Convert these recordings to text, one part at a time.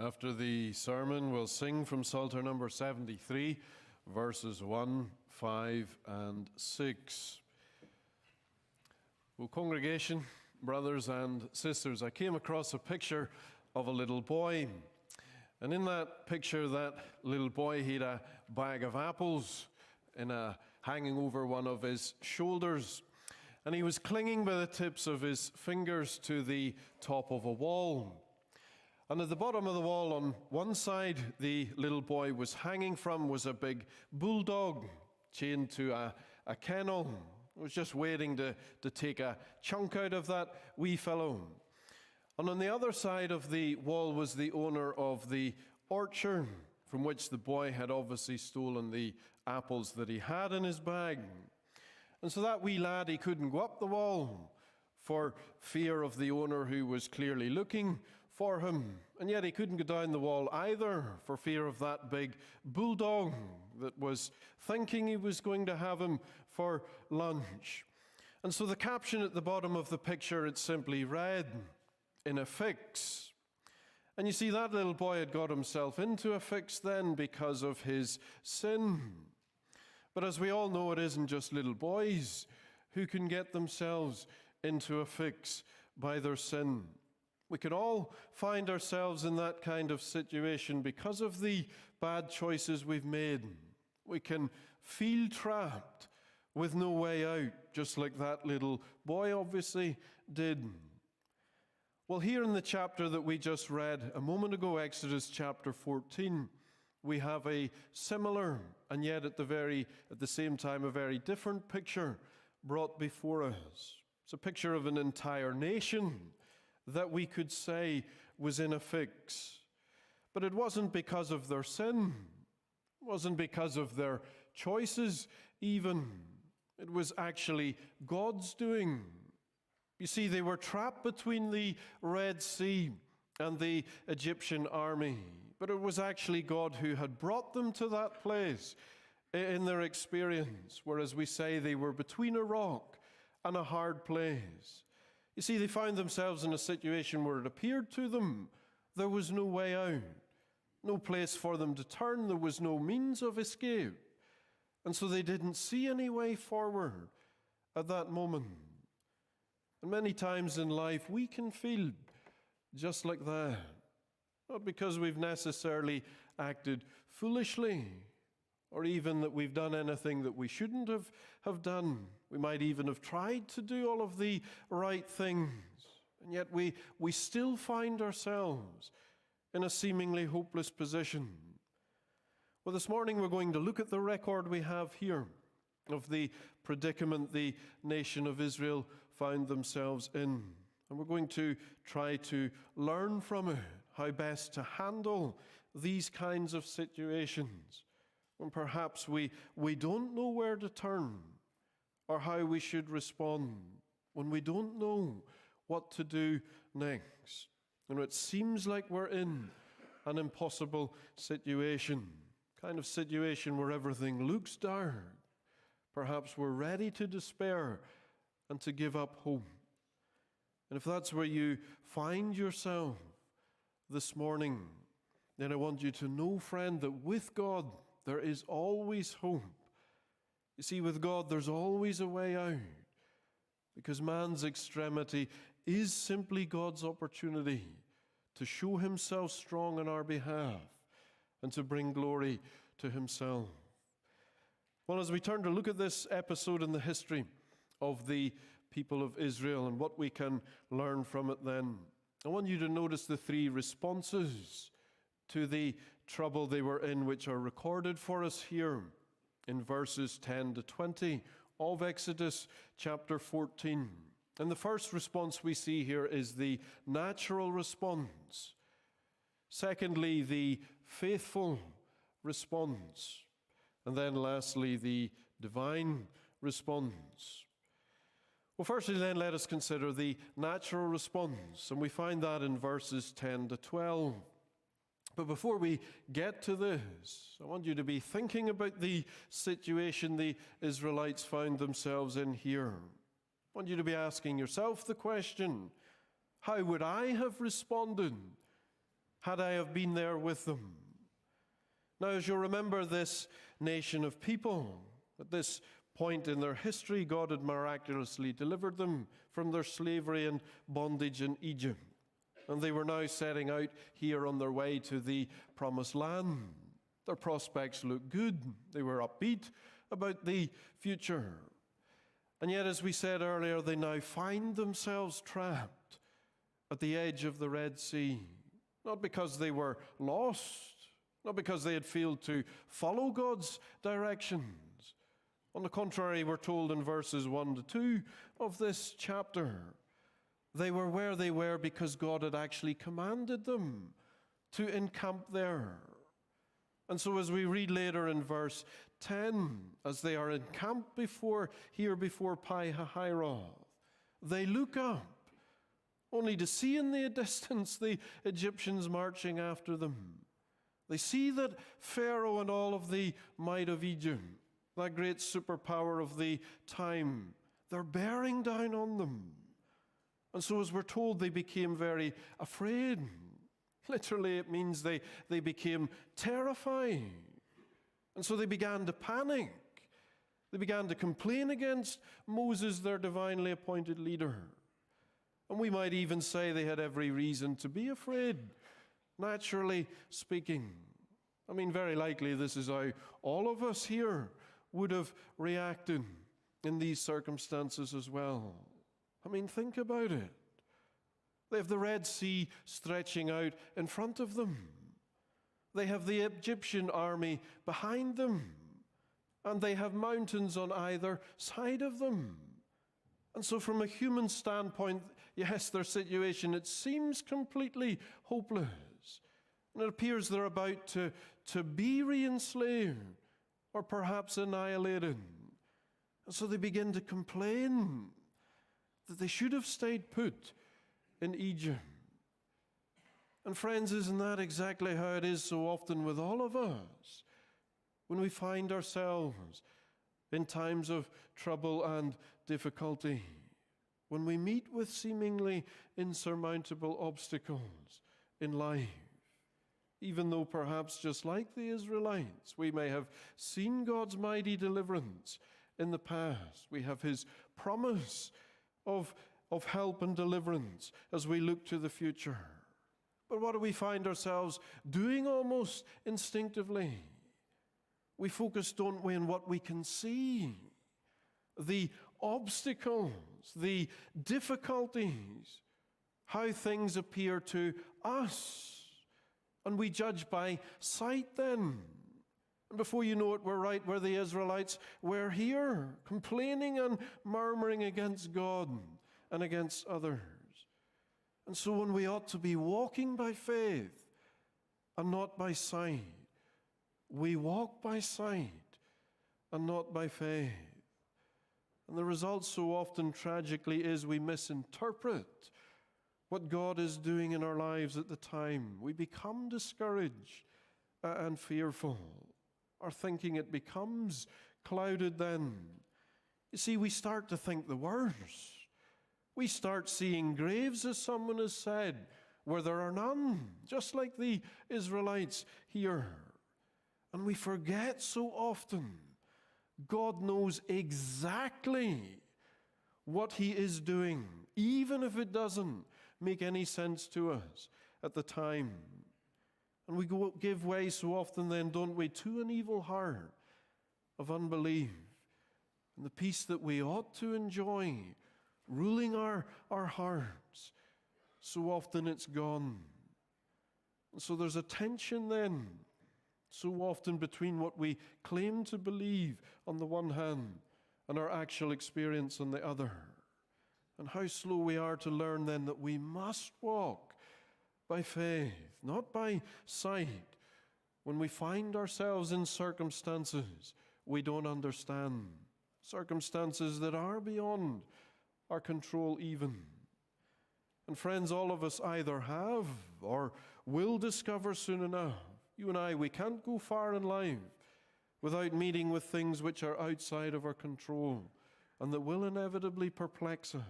After the sermon, we'll sing from Psalter number 73, verses 1, 5, and 6. Well, congregation, brothers and sisters, I came across a picture of a little boy. And in that picture, that little boy, he had a bag of apples hanging over one of his shoulders. And he was clinging by the tips of his fingers to the top of a wall. And at the bottom of the wall on one side, the little boy was hanging from was a big bulldog chained to a kennel. It was just waiting to take a chunk out of that wee fellow. And on the other side of the wall was the owner of the orchard from which the boy had obviously stolen the apples that he had in his bag. And so that wee lad, he couldn't go up the wall for fear of the owner who was clearly looking for him. And yet he couldn't go down the wall either for fear of that big bulldog that was thinking he was going to have him for lunch. And so the caption at the bottom of the picture, it simply read, "In a fix." And you see, that little boy had got himself into a fix then because of his sin. But as we all know, it isn't just little boys who can get themselves into a fix by their sin. We can all find ourselves in that kind of situation because of the bad choices we've made. We can feel trapped with no way out, just like that little boy obviously did. Well, here in the chapter that we just read a moment ago, Exodus chapter 14, we have a similar and yet at the same time a very different picture brought before us. It's a picture of an entire nation that we could say was in a fix. But it wasn't because of their sin. It wasn't because of their choices even. It was actually God's doing. You see, they were trapped between the Red Sea and the Egyptian army. But it was actually God who had brought them to that place in their experience. Whereas we say they were between a rock and a hard place. You see, they found themselves in a situation where it appeared to them there was no way out, no place for them to turn, there was no means of escape. And so they didn't see any way forward at that moment. And many times in life we can feel just like that. Not because we've necessarily acted foolishly, or even that we've done anything that we shouldn't have done. We might even have tried to do all of the right things, and yet we still find ourselves in a seemingly hopeless position. Well, this morning we're going to look at the record we have here of the predicament the nation of Israel found themselves in. And we're going to try to learn from it how best to handle these kinds of situations when perhaps we don't know where to turn or how we should respond, when we don't know what to do next. And it seems like we're in an impossible situation, kind of situation where everything looks dark. Perhaps we're ready to despair and to give up hope. And if that's where you find yourself this morning, then I want you to know, friend, that with God there is always hope. You see, with God there's always a way out, because man's extremity is simply God's opportunity to show himself strong on our behalf and to bring glory to himself. Well, as we turn to look at this episode in the history of the people of Israel and what we can learn from it then, I want you to notice the three responses to the trouble they were in, which are recorded for us here in verses 10 to 20 of Exodus chapter 14. And the first response we see here is the natural response. Secondly, the faithful response. And then lastly, the divine response. Well, firstly then, let us consider the natural response. And we find that in verses 10 to 12. But before we get to this, I want you to be thinking about the situation the Israelites found themselves in here. I want you to be asking yourself the question, how would I have responded had I have been there with them. Now, as you remember, this nation of people, at this point in their history, God had miraculously delivered them from their slavery and bondage in Egypt. And they were now setting out here on their way to the promised land. Their prospects looked good. They were upbeat about the future. And yet, as we said earlier, they now find themselves trapped at the edge of the Red Sea. Not because they were lost, not because they had failed to follow God's directions. On the contrary, we're told in verses 1 to 2 of this chapter, they were where they were because God had actually commanded them to encamp there. And so as we read later in verse 10, as they are encamped before Pi-hahiroth, they look up, only to see in the distance the Egyptians marching after them. They see that Pharaoh and all of the might of Egypt, that great superpower of the time, they're bearing down on them. And so as we're told, they became very afraid. Literally, it means they became terrified. And so they began to panic. They began to complain against Moses, their divinely appointed leader. And we might even say they had every reason to be afraid, naturally speaking. I mean, very likely this is how all of us here would have reacted in these circumstances as well. I mean, think about it. They have the Red Sea stretching out in front of them. They have the Egyptian army behind them. And they have mountains on either side of them. And so from a human standpoint, yes, their situation, it seems completely hopeless. And it appears they're about to be re-enslaved or perhaps annihilated. And so they begin to complain that they should have stayed put in Egypt. And friends, isn't that exactly how it is so often with all of us? When we find ourselves in times of trouble and difficulty, when we meet with seemingly insurmountable obstacles in life, even though perhaps just like the Israelites, we may have seen God's mighty deliverance in the past. We have His promise of help and deliverance as we look to the future. But what do we find ourselves doing almost instinctively? We focus, don't we, on what we can see, the obstacles, the difficulties, how things appear to us. And we judge by sight then. And before you know it, we're right where the Israelites were here, complaining and murmuring against God and against others. And so when we ought to be walking by faith and not by sight, we walk by sight and not by faith. And the result so often tragically is we misinterpret what God is doing in our lives at the time. We become discouraged and fearful. Our thinking, it becomes clouded then. You see, we start to think the worst. We start seeing graves, as someone has said, where there are none, just like the Israelites here. And we forget so often God knows exactly what He is doing, even if it doesn't make any sense to us at the time. And we give way so often then, don't we, to an evil heart of unbelief. And the peace that we ought to enjoy, ruling our hearts, so often it's gone. And so there's a tension then, so often between what we claim to believe on the one hand and our actual experience on the other. And how slow we are to learn then that we must walk by faith, not by sight, when we find ourselves in circumstances we don't understand, circumstances that are beyond our control even. And friends, all of us either have or will discover soon enough, you and I, we can't go far in life without meeting with things which are outside of our control and that will inevitably perplex us.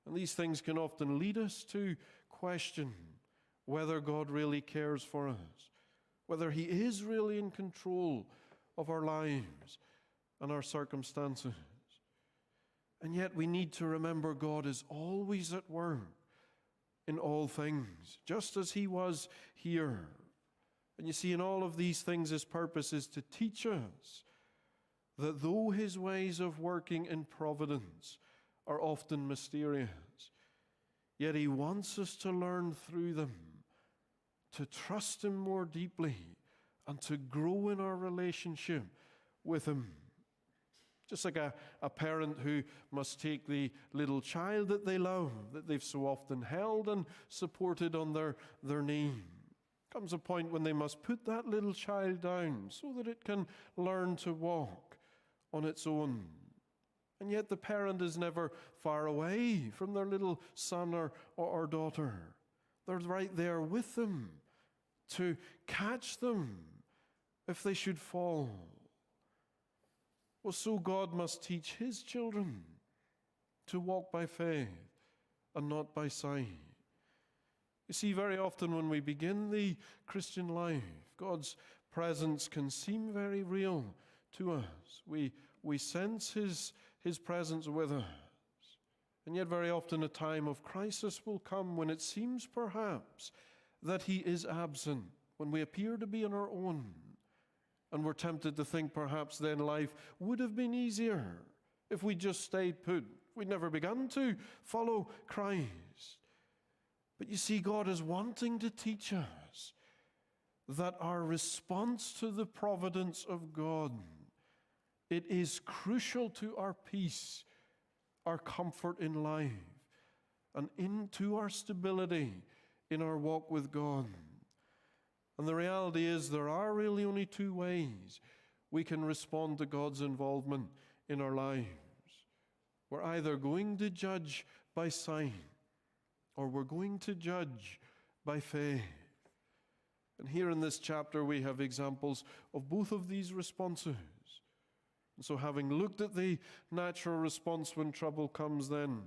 And these things can often lead us to question whether God really cares for us, whether He is really in control of our lives and our circumstances. And yet we need to remember God is always at work in all things, just as He was here. And you see, in all of these things, His purpose is to teach us that though His ways of working in providence are often mysterious, yet He wants us to learn through them, to trust Him more deeply, and to grow in our relationship with Him. Just like a parent who must take the little child that they love, that they've so often held and supported on their knee. Comes a point when they must put that little child down so that it can learn to walk on its own. And yet the parent is never far away from their little son or daughter. They're right there with them to catch them if they should fall. Well, so God must teach His children to walk by faith and not by sight. You see, very often when we begin the Christian life, God's presence can seem very real to us. We sense His presence with us. And yet very often a time of crisis will come when it seems perhaps that He is absent, when we appear to be on our own. And we're tempted to think perhaps then life would have been easier if we just stayed put. We'd never begun to follow Christ. But you see, God is wanting to teach us that our response to the providence of God, it is crucial to our peace, our comfort in life, and into our stability in our walk with God. And the reality is there are really only two ways we can respond to God's involvement in our lives. We're either going to judge by sight or we're going to judge by faith. And here in this chapter we have examples of both of these responses. And so having looked at the natural response when trouble comes, then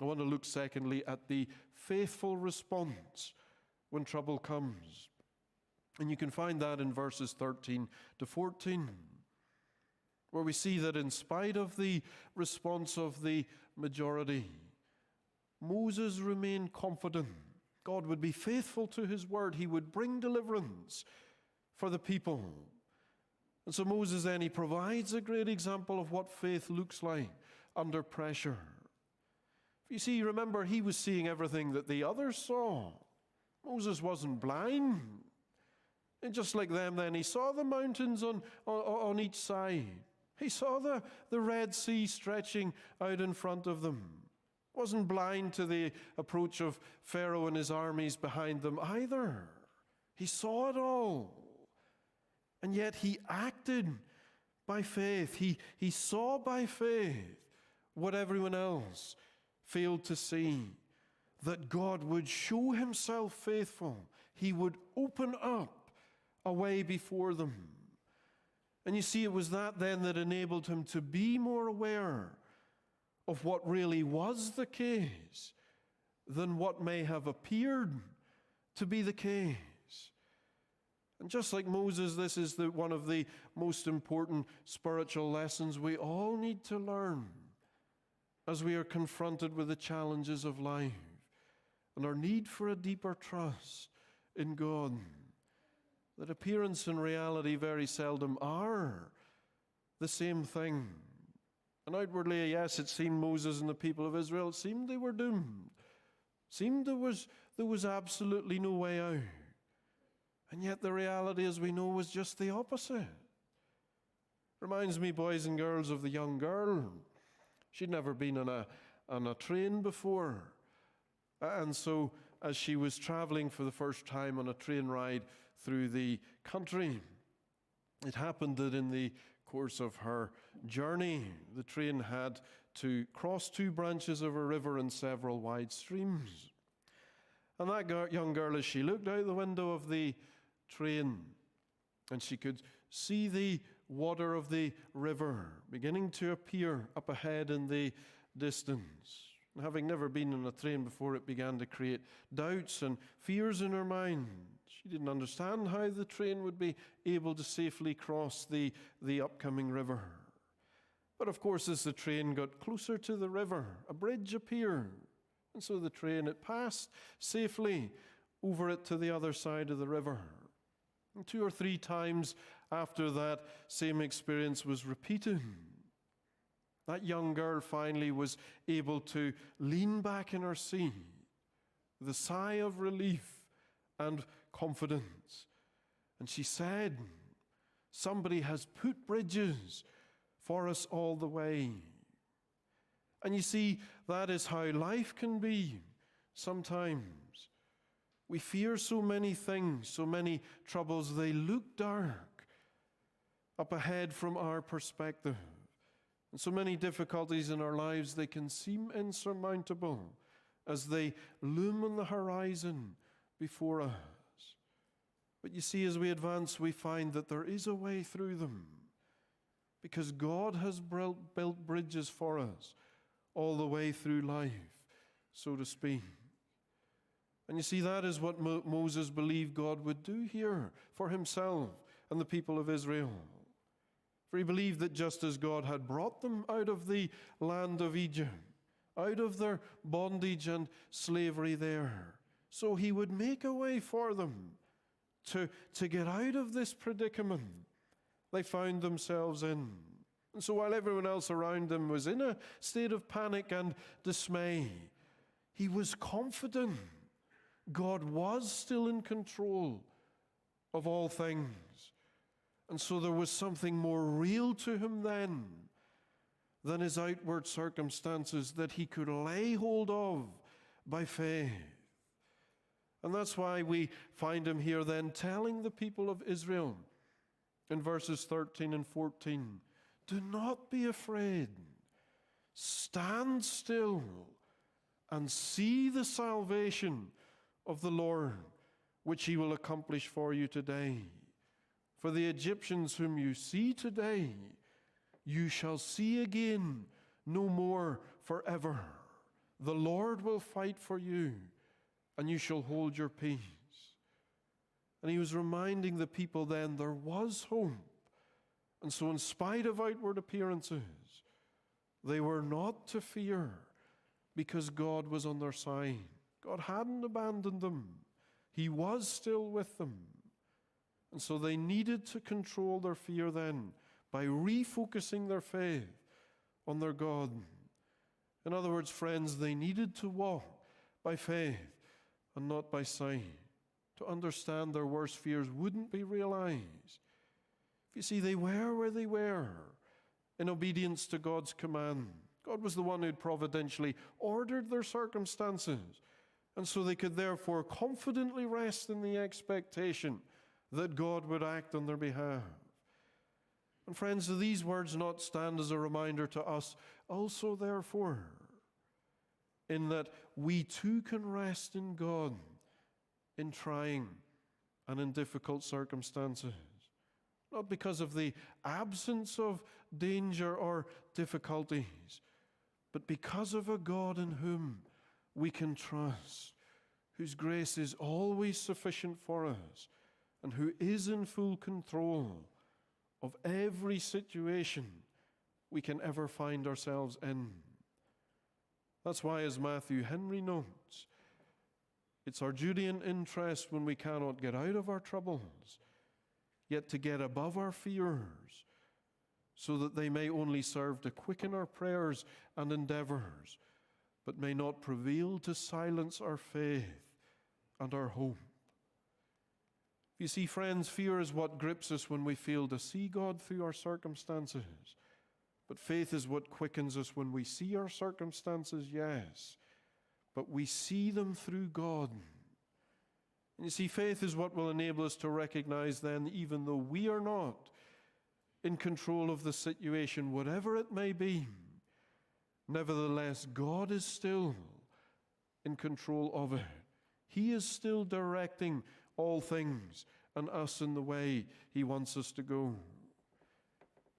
I want to look secondly at the faithful response when trouble comes. And you can find that in verses 13 to 14, where we see that in spite of the response of the majority, Moses remained confident. God would be faithful to His word. He would bring deliverance for the people. And so Moses then, he provides a great example of what faith looks like under pressure. You see, remember, he was seeing everything that the others saw. Moses wasn't blind. And just like them then, he saw the mountains on each side. He saw the Red Sea stretching out in front of them. Wasn't blind to the approach of Pharaoh and his armies behind them either. He saw it all. And yet he acted by faith. He saw by faith what everyone else failed to see. That God would show Himself faithful. He would open up a way before them. And you see, it was that then that enabled him to be more aware of what really was the case than what may have appeared to be the case. And just like Moses, this is one of the most important spiritual lessons we all need to learn as we are confronted with the challenges of life and our need for a deeper trust in God. That appearance and reality very seldom are the same thing. And outwardly, yes, it seemed Moses and the people of Israel, it seemed they were doomed. It seemed there was absolutely no way out. And yet the reality, as we know, was just the opposite. Reminds me, boys and girls, of the young girl. She'd never been on a train before. And so as she was traveling for the first time on a train ride through the country, it happened that in the course of her journey, the train had to cross two branches of a river and several wide streams. And that young girl, as she looked out the window of the train, and she could see the water of the river beginning to appear up ahead in the distance. And having never been in a train before, it began to create doubts and fears in her mind. She didn't understand how the train would be able to safely cross the upcoming river. But of course, as the train got closer to the river, a bridge appeared. And so the train, it passed safely over it to the other side of the river. And 2 or 3 times after that, same experience was repeated. That young girl finally was able to lean back in her seat with a sigh of relief and confidence. And she said, "Somebody has put bridges for us all the way." And you see, that is how life can be sometimes. We fear so many things, so many troubles. They look dark up ahead from our perspective. And so many difficulties in our lives, they can seem insurmountable as they loom on the horizon before us. But you see, as we advance, we find that there is a way through them, because God has built bridges for us all the way through life, so to speak. And you see, that is what Moses believed God would do here for himself and the people of Israel. For he believed that just as God had brought them out of the land of Egypt, out of their bondage and slavery there, so he would make a way for them to get out of this predicament they found themselves in. And so while everyone else around them was in a state of panic and dismay, he was confident God was still in control of all things. And so there was something more real to him then than his outward circumstances that he could lay hold of by faith. And that's why we find him here then telling the people of Israel in verses 13 and 14, "Do not be afraid. Stand still and see the salvation of the Lord, which he will accomplish for you today. For the Egyptians whom you see today, you shall see again no more forever. The Lord will fight for you, and you shall hold your peace." And he was reminding the people then there was hope. And so in spite of outward appearances, they were not to fear, because God was on their side. God hadn't abandoned them. He was still with them. And so they needed to control their fear then by refocusing their faith on their God. In other words, friends, they needed to walk by faith and not by sight, to understand their worst fears wouldn't be realized. You see, they were where they were in obedience to God's command. God was the one who had providentially ordered their circumstances, and so they could therefore confidently rest in the expectation that God would act on their behalf. And friends, do these words not stand as a reminder to us also, therefore, in that we too can rest in God in trying and in difficult circumstances? Not because of the absence of danger or difficulties, but because of a God in whom we can trust, whose grace is always sufficient for us, and who is in full control of every situation we can ever find ourselves in. That's why, as Matthew Henry notes, it's our duty and interest when we cannot get out of our troubles, yet to get above our fears, so that they may only serve to quicken our prayers and endeavors, but may not prevail to silence our faith and our hope. You see, friends, fear is what grips us when we fail to see God through our circumstances. But faith is what quickens us when we see our circumstances, yes, but we see them through God. And you see, faith is what will enable us to recognize then, even though we are not in control of the situation, whatever it may be, nevertheless, God is still in control of it. He is still directing all things and us in the way He wants us to go.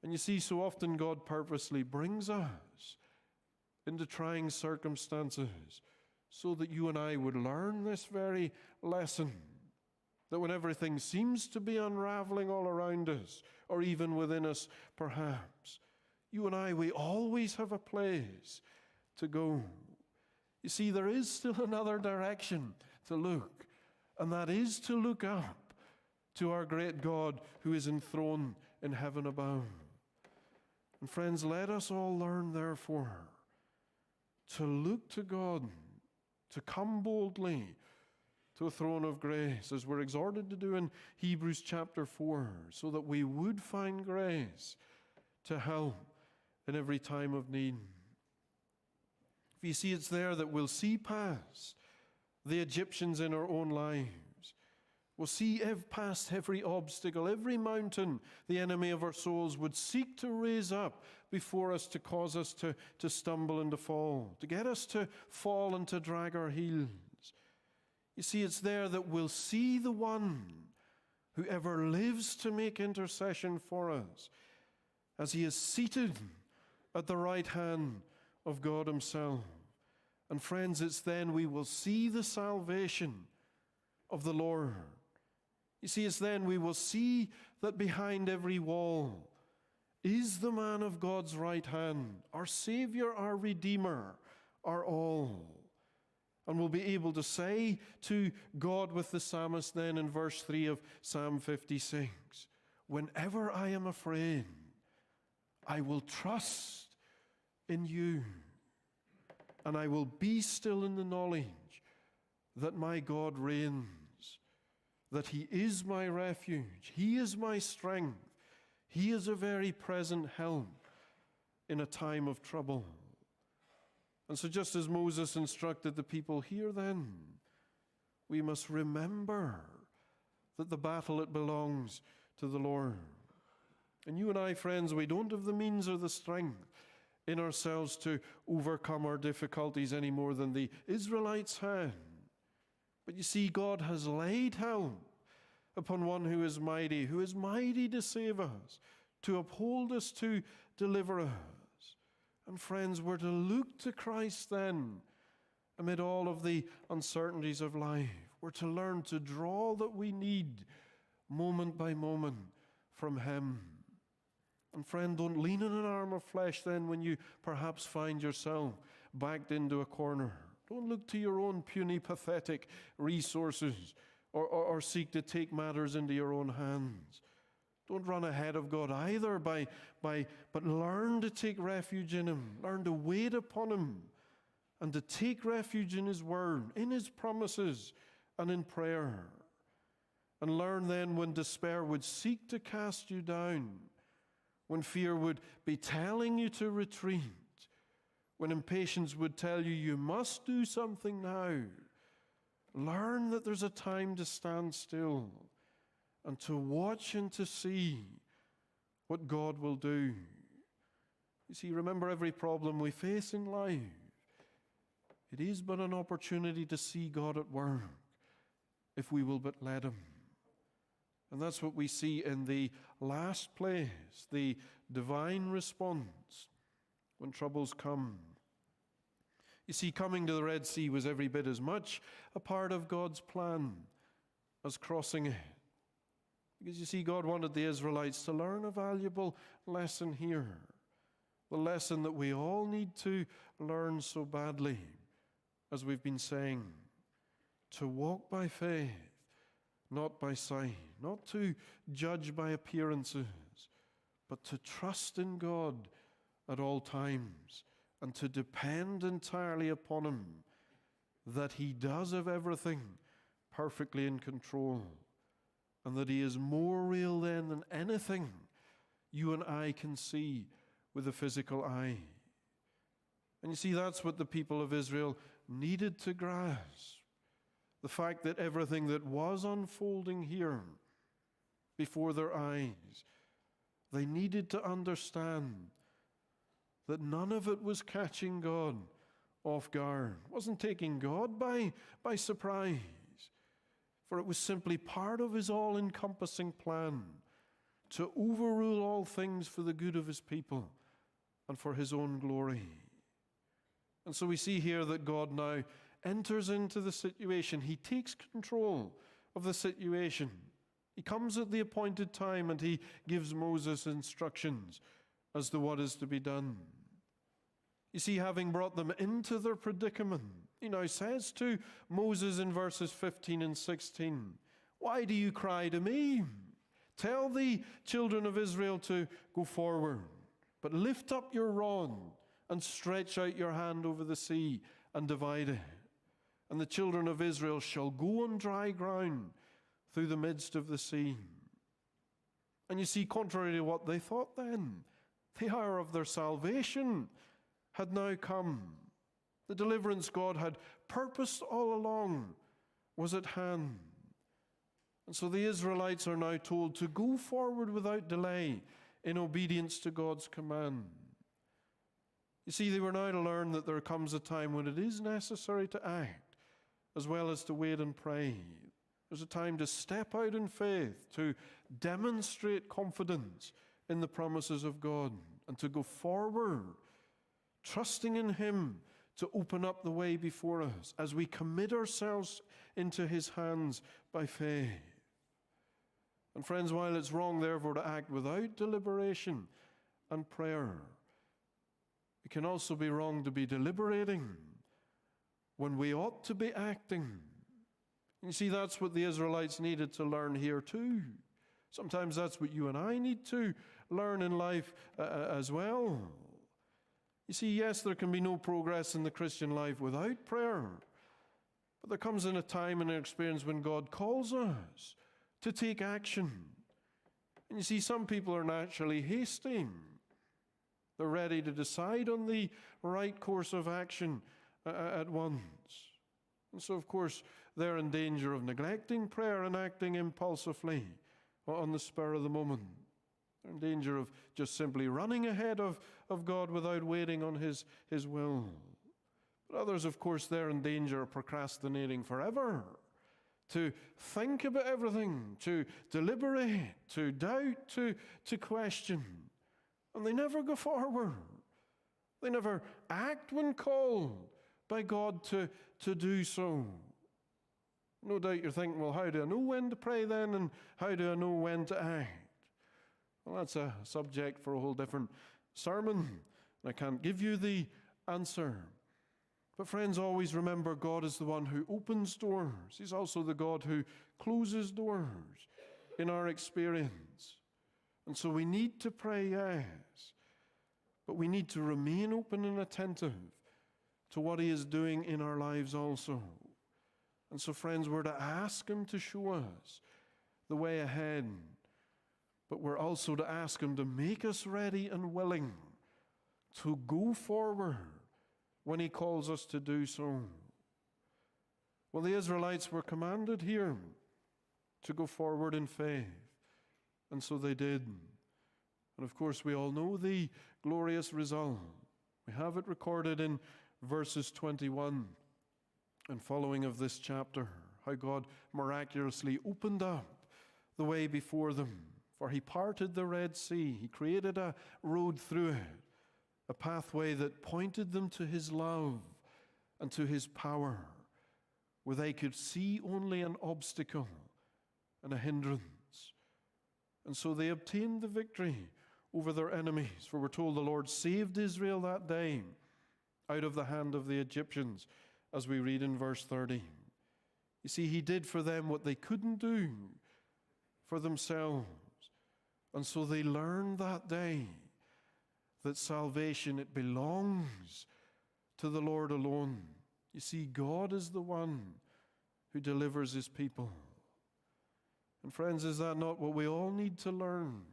And you see, so often God purposely brings us into trying circumstances so that you and I would learn this very lesson. That when everything seems to be unraveling all around us, or even within us perhaps, you and I, we always have a place to go. You see, there is still another direction to look, and that is to look up to our great God who is enthroned in heaven above. And friends, let us all learn, therefore, to look to God, to come boldly to a throne of grace, as we're exhorted to do in Hebrews chapter 4, so that we would find grace to help in every time of need. If you see, it's there that we'll see past the Egyptians in our own lives. We'll see past every obstacle, every mountain the enemy of our souls would seek to raise up before us to cause us to stumble and to fall, to get us to fall and to drag our heels. You see, it's there that we'll see the one who ever lives to make intercession for us, as he is seated at the right hand of God himself. And friends, it's then we will see the salvation of the Lord. You see, it's then we will see that behind every wall is the man of God's right hand, our Savior, our Redeemer, our all. And we'll be able to say to God with the psalmist then in verse 3 of Psalm 56, whenever I am afraid, I will trust in you, and I will be still in the knowledge that my God reigns, that he is my refuge, he is my strength, he is a very present help in a time of trouble. And so just as Moses instructed the people here then, we must remember that the battle, it belongs to the Lord. And you and I, friends, we don't have the means or the strength in ourselves to overcome our difficulties any more than the Israelites had. But you see, God has laid help upon one who is mighty to save us, to uphold us, to deliver us. And friends, we're to look to Christ then amid all of the uncertainties of life. We're to learn to draw that we need moment by moment from him. And friend, don't lean on an arm of flesh then when you perhaps find yourself backed into a corner. Don't look to your own puny, pathetic resources or seek to take matters into your own hands. Don't run ahead of God either, but learn to take refuge in him. Learn to wait upon him and to take refuge in his word, in his promises, and in prayer. And learn then when despair would seek to cast you down, when fear would be telling you to retreat, when impatience would tell you you must do something now, learn that there's a time to stand still and to watch and to see what God will do. You see, remember, every problem we face in life, it is but an opportunity to see God at work if we will but let him. And that's what we see in the last place, the divine response when troubles come. You see, coming to the Red Sea was every bit as much a part of God's plan as crossing it. Because you see, God wanted the Israelites to learn a valuable lesson here. The lesson that we all need to learn so badly, as we've been saying. To walk by faith, not by sight. Not to judge by appearances, but to trust in God at all times. And to depend entirely upon him, that he does have everything perfectly in control. And that he is more real then than anything you and I can see with the physical eye. And you see, that's what the people of Israel needed to grasp. The fact that everything that was unfolding here before their eyes, they needed to understand that none of it was catching God off guard. It wasn't taking God by surprise. For it was simply part of his all-encompassing plan to overrule all things for the good of his people and for his own glory. And so we see here that God now enters into the situation. He takes control of the situation. He comes at the appointed time and he gives Moses instructions as to what is to be done. You see, having brought them into their predicament, he now says to Moses in verses 15 and 16, "Why do you cry to me? Tell the children of Israel to go forward, but lift up your rod and stretch out your hand over the sea and divide it. And the children of Israel shall go on dry ground through the midst of the sea." And you see, contrary to what they thought then, the hour of their salvation had now come. The deliverance God had purposed all along was at hand. And so the Israelites are now told to go forward without delay in obedience to God's command. You see, they were now to learn that there comes a time when it is necessary to act as well as to wait and pray. There's a time to step out in faith, to demonstrate confidence in the promises of God, and to go forward, trusting in Him to open up the way before us as we commit ourselves into His hands by faith. And friends, while it's wrong, therefore, to act without deliberation and prayer, it can also be wrong to be deliberating when we ought to be acting. You see, that's what the Israelites needed to learn here too. Sometimes that's what you and I need to learn in life as well. You see, yes, there can be no progress in the Christian life without prayer. But there comes in a time in our experience when God calls us to take action. And you see, some people are naturally hasty. They're ready to decide on the right course of action at once. And so, of course, they're in danger of neglecting prayer and acting impulsively on the spur of the moment. They're in danger of just simply running ahead of God without waiting on His will. But others, of course, they're in danger of procrastinating forever, to think about everything, to deliberate, to doubt, to question. And they never go forward. They never act when called by God to do so. No doubt you're thinking, well, how do I know when to pray then, and how do I know when to act? Well, that's a subject for a whole different sermon. I can't give you the answer. But friends, always remember God is the one who opens doors. He's also the God who closes doors in our experience. And so we need to pray, yes, but we need to remain open and attentive to what He is doing in our lives also. And so, friends, we're to ask Him to show us the way ahead, but we're also to ask Him to make us ready and willing to go forward when He calls us to do so. Well, the Israelites were commanded here to go forward in faith, and so they did. And of course, we all know the glorious result. We have it recorded in verses 21 and following of this chapter, how God miraculously opened up the way before them. For He parted the Red Sea. He created a road through it, a pathway that pointed them to His love and to His power, where they could see only an obstacle and a hindrance. And so they obtained the victory over their enemies. For we're told the Lord saved Israel that day out of the hand of the Egyptians, as we read in verse 30. You see, He did for them what they couldn't do for themselves. And so they learned that day that salvation, it belongs to the Lord alone. You see, God is the one who delivers His people. And friends, is that not what we all need to learn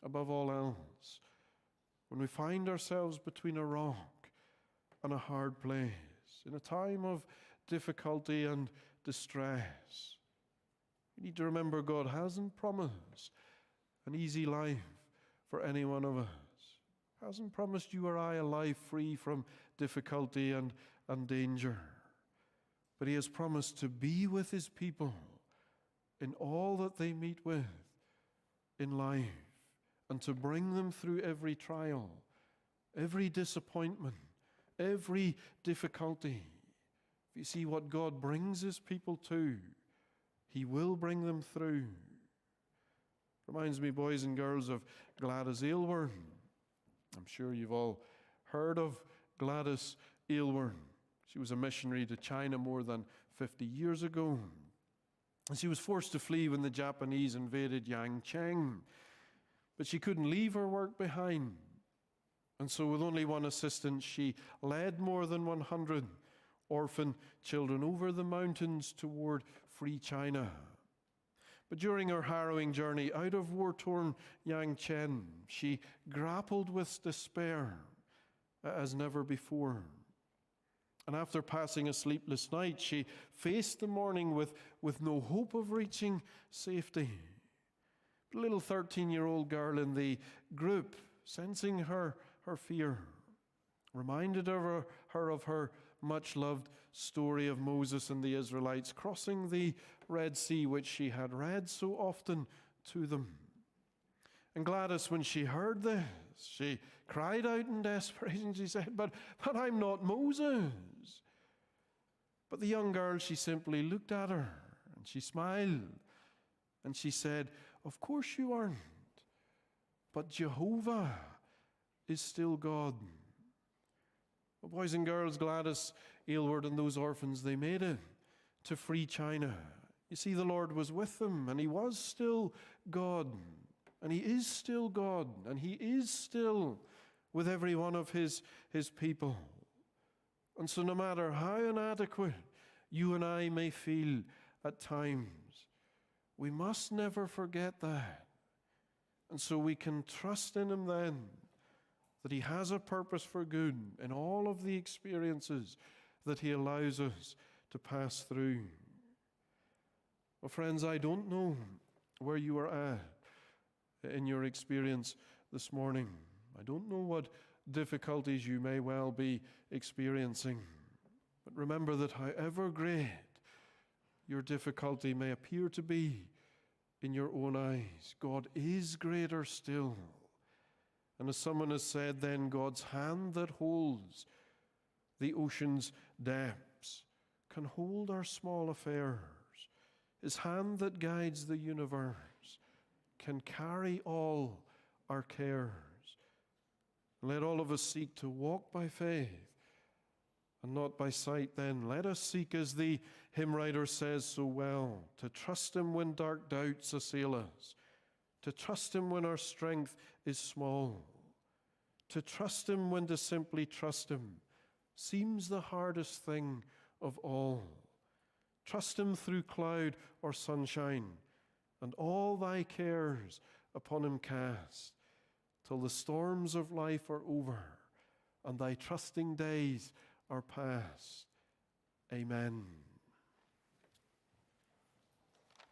above all else? When we find ourselves between a rock and a hard place, in a time of difficulty and distress, we need to remember God hasn't promised an easy life for any one of us. Hasn't promised you or I a life free from difficulty and danger. But He has promised to be with His people in all that they meet with in life, and to bring them through every trial, every disappointment, every difficulty. If you see what God brings his people to, he will bring them through. Reminds me, boys and girls, of Gladys Aylward. I'm sure you've all heard of Gladys Aylward. She was a missionary to China more than 50 years ago. And she was forced to flee when the Japanese invaded Yangcheng. But she couldn't leave her work behind. And so with only one assistant, she led more than 100 orphan children over the mountains toward free China. But during her harrowing journey out of war-torn Yangcheng, she grappled with despair as never before. And after passing a sleepless night, she faced the morning with no hope of reaching safety. The little 13-year-old girl in the group, sensing her fear, reminded her of her much-loved story of Moses and the Israelites crossing the Red Sea, which she had read so often to them. And Gladys, when she heard this, she cried out in desperation. She said, but I'm not Moses. But the young girl, she simply looked at her and she smiled and she said, of course you aren't, but Jehovah is still God. Well, boys and girls, Gladys Aylward and those orphans, they made it to free China. You see, the Lord was with them, and he was still God, and he is still God, and he is still with every one of his people. And so no matter how inadequate you and I may feel at times, we must never forget that. And so we can trust in him then, that he has a purpose for good in all of the experiences that he allows us to pass through. Well, friends, I don't know where you are at in your experience this morning. I don't know what difficulties you may well be experiencing. But remember that however great your difficulty may appear to be in your own eyes, God is greater still. And as someone has said, then God's hand that holds the ocean's depths can hold our small affairs. His hand that guides the universe can carry all our cares. Let all of us seek to walk by faith and not by sight then. Let us seek, as the hymn writer says so well, to trust him when dark doubts assail us, to trust him when our strength is small, to trust him when to simply trust him seems the hardest thing of all. Trust him through cloud or sunshine, and all thy cares upon him cast, till the storms of life are over and thy trusting days are past. Amen.